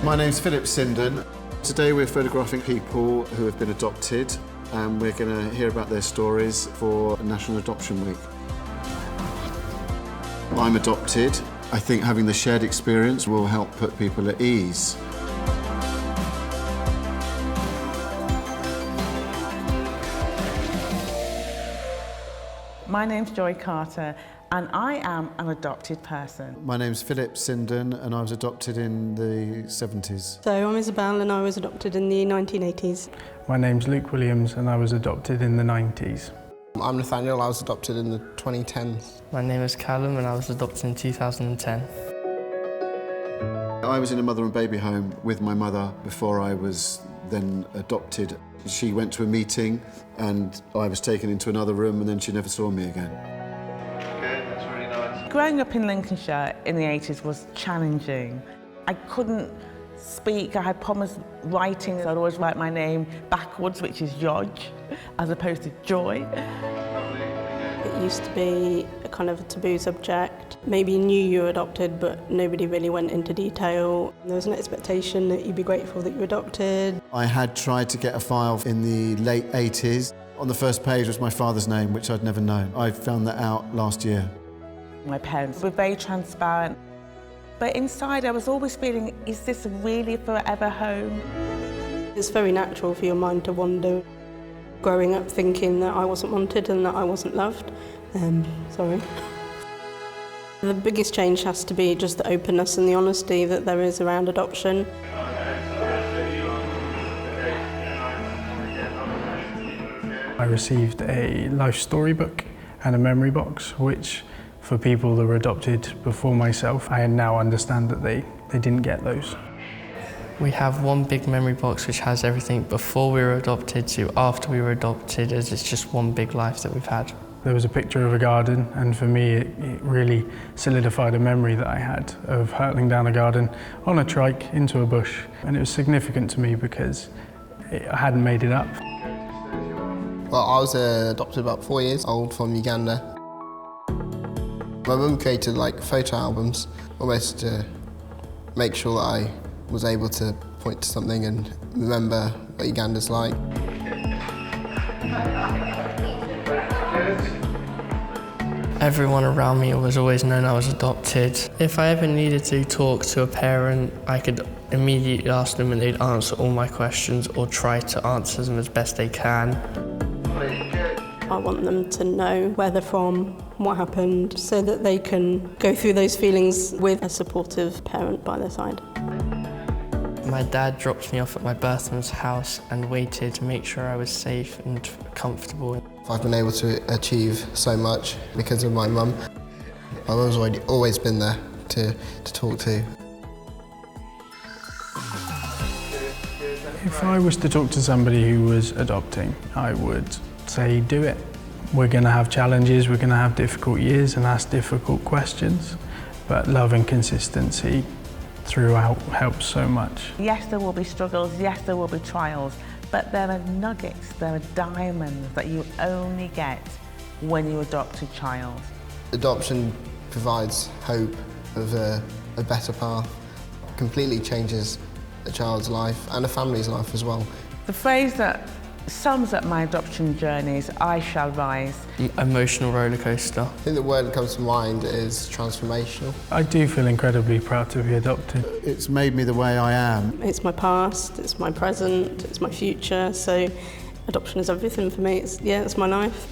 My name's Philip Sinden. Today we're photographing people who have been adopted, and we're going to hear about their stories for National Adoption Week. I'm adopted. I think having the shared experience will help put people at ease. My name's Joy Carter, and I am an adopted person. My name's Philip Sinden, and I was adopted in the 70s. So I'm Isabel, and I was adopted in the 1980s. My name's Luke Williams, and I was adopted in the 90s. I'm Nathaniel, I was adopted in the 2010s. My name is Callum and I was adopted in 2010. I was in a mother and baby home with my mother before I was then adopted. She went to a meeting and I was taken into another room, and then she never saw me again. Okay, that's really nice. Growing up in Lincolnshire in the 80s was challenging. I couldn't speak, I had problems writing. I'd always write my name backwards, which is George, as opposed to Joy. It used to be a kind of a taboo subject. Maybe you knew you were adopted, but nobody really went into detail. There was an expectation that you'd be grateful that you were adopted. I had tried to get a file in the late 80s. On the first page was my father's name, which I'd never known. I found that out last year. My parents were very transparent. But inside I was always feeling, is this really a forever home? It's very natural for your mind to wander. Growing up thinking that I wasn't wanted and that I wasn't loved. Sorry. The biggest change has to be just the openness and the honesty that there is around adoption. I received a life storybook and a memory box, which for people that were adopted before myself, I now understand that they didn't get those. We have one big memory box which has everything before we were adopted to after we were adopted, as it's just one big life that we've had. There was a picture of a garden, and for me it really solidified a memory that I had of hurtling down a garden on a trike into a bush. And it was significant to me because I hadn't made it up. Well, I was adopted about 4 years old from Uganda. My mum created photo albums almost to make sure that I was able to point to something and remember what Uganda's like. Everyone around me was always known I was adopted. If I ever needed to talk to a parent, I could immediately ask them and they'd answer all my questions or try to answer them as best they can. I want them to know where they're from, what happened, so that they can go through those feelings with a supportive parent by their side. My dad dropped me off at my birth mother's house and waited to make sure I was safe and comfortable. I've been able to achieve so much because of my mum. My mum's always been there to talk to. If I was to talk to somebody who was adopting, I would say do it. We're going to have challenges, we're going to have difficult years and ask difficult questions, but love and consistency throughout helps so much. Yes, there will be struggles, yes, there will be trials, but there are nuggets, there are diamonds that you only get when you adopt a child. Adoption provides hope of a better path. Completely changes a child's life and a family's life as well. The phrase that sums up my adoption journey is I shall rise. Emotional roller coaster. I think the word that comes to mind is transformational. I do feel incredibly proud to be adopted. It's made me the way I am. It's my past, it's my present, it's my future, so adoption is everything for me. It's my life.